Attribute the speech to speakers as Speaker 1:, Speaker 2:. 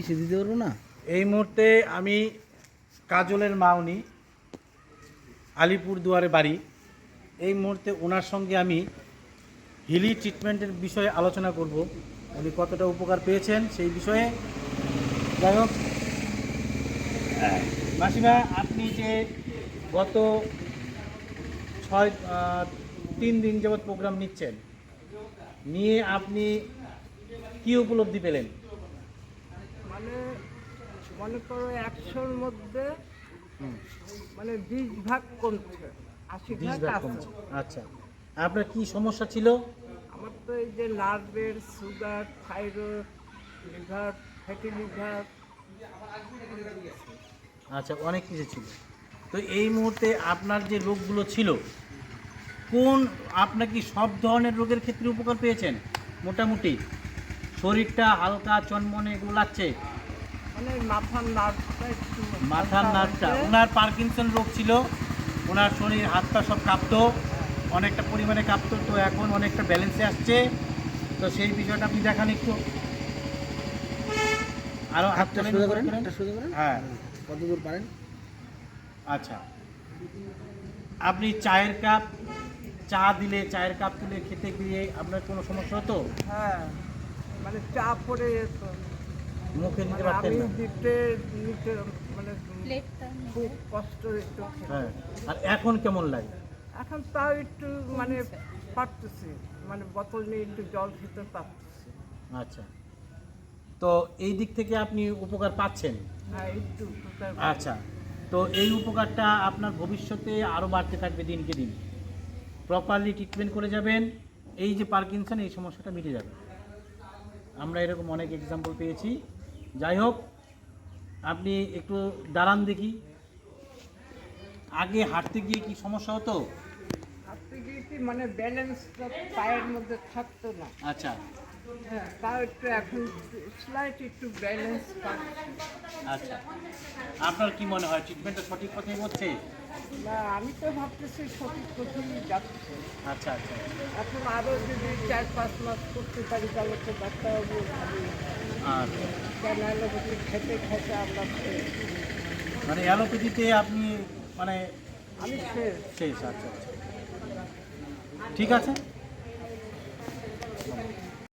Speaker 1: কিছু দিতে পারবো না।
Speaker 2: এই মুহূর্তে আমি কাজলের মা, উনি আলিপুরদুয়ারে বাড়ি। এই মুহূর্তে ওনার সঙ্গে আমি হিলি ট্রিটমেন্টের বিষয়ে আলোচনা করব, উনি কতটা উপকার পেয়েছেন সেই বিষয়ে। যাই হোক, মাসিমা, আপনি যে গত 3 দিন যাবৎ প্রোগ্রাম নিচ্ছেন, নিয়ে আপনি কি উপলব্ধি পেলেন?
Speaker 3: মানে মনে করো 100-র মধ্যে মানে 20 ভাগ কমছে, 80
Speaker 2: 20
Speaker 3: ভাগ
Speaker 2: ভাগ
Speaker 3: আছে।
Speaker 2: কমছে। আচ্ছা, আপনার কি সমস্যা ছিল?
Speaker 3: আমার তো এই যে নার্ভের, sugar, thyroid, liver, fatty liver.
Speaker 2: আচ্ছা, অনেক কিছু ছিল। তো এই মুহূর্তে আপনার যে রোগগুলো ছিল, কোন আপনার কি সব ধরনের রোগের ক্ষেত্রে উপকার পেয়েছেন? মোটামুটি শরীরটা হালকা চনমনে এগুলো লাগছে?
Speaker 3: মানে মাথার নার্ভটা একটু
Speaker 2: মাথার
Speaker 3: হালকা
Speaker 2: নার্ভটা,
Speaker 3: হয়েছে।
Speaker 2: ওনার পার্কিনসন রোগ ছিল, ওনার শরীর হাত পা সব কাঁপতো, অনেকটা পরিমাণে কাঁপতো, তো এখন অনেকটা ব্যালেন্সে আসছে। তো সেই বিষয়টা আপনি দেখান একটু, আরও
Speaker 1: হাতটা সোজা করেন, হাতটা সোজা করেন।
Speaker 2: হ্যাঁ,
Speaker 1: কতদূর পারেন?
Speaker 2: আচ্ছা। আপনি চায়ের কাপ, চা দিলে চায়ের কাপ তুলে খেতে গিয়ে আপনার কোনো সমস্যা হতো?
Speaker 3: হ্যাঁ, মানে চাপ পড়ে যেত।
Speaker 2: মুখে নিতে
Speaker 3: মানে
Speaker 2: পারতেন
Speaker 3: আমি
Speaker 2: না?
Speaker 3: নিতে মানে খুব কষ্ট হতো খেতে।
Speaker 2: হ্যাঁ। আর এখন কেমন লাগে?
Speaker 3: এখন তাও একটু মানে পারতেছি, মানে বোতল নিয়ে একটু জল খেতে পারতেছি।
Speaker 2: আচ্ছা, তো এই দিক থেকে আপনি উপকার পাচ্ছেন?
Speaker 3: হ্যাঁ, একটু উপকার
Speaker 2: আচ্ছা, তো এই উপকারটা আপনার ভবিষ্যতে আরও বাড়তে থাকবে দিনকে দিন। প্রপারলি ট্রিটমেন্ট করে যাবেন, এই যে পার্কিনসন, এই সমস্যাটা মিটে যাবে। আমরা এরকম অনেক এক্সাম্পল পেয়েছি। যাই হোক, আপনি একটু দাঁড়ান দেখি। আগে হাঁটতে গিয়ে কি সমস্যা হতো?
Speaker 3: হাঁটতে গিয়ে কি মানে ব্যালেন্সটা পায়ের মধ্যে থাকতো না।
Speaker 2: আচ্ছা
Speaker 3: হ্যাঁ, তাও একটু এখন স্লাইট একটু ব্যালেন্স পাচ্ছি।
Speaker 2: আচ্ছা, আপনার কি মনে হয় ট্রিটমেন্টটা সঠিক পথেই হচ্ছে?
Speaker 3: না, আমি তো ভাবতেছি সঠিক কোথাও যাচ্ছে।
Speaker 2: আচ্ছা আচ্ছা,
Speaker 3: এখন আরও যদি 4-5 মাস করতে পারি তাহলে তো ডাক্তারবাবু ভাবি
Speaker 2: আচ্ছা।
Speaker 3: কেন অ্যালোপ্যাথি খেতে খেতে আমরা
Speaker 2: মানে অ্যালোপ্যাথিতে আপনি মানে
Speaker 3: আমি শেষ।
Speaker 2: শেষ? আচ্ছা আচ্ছা, ঠিক আছে।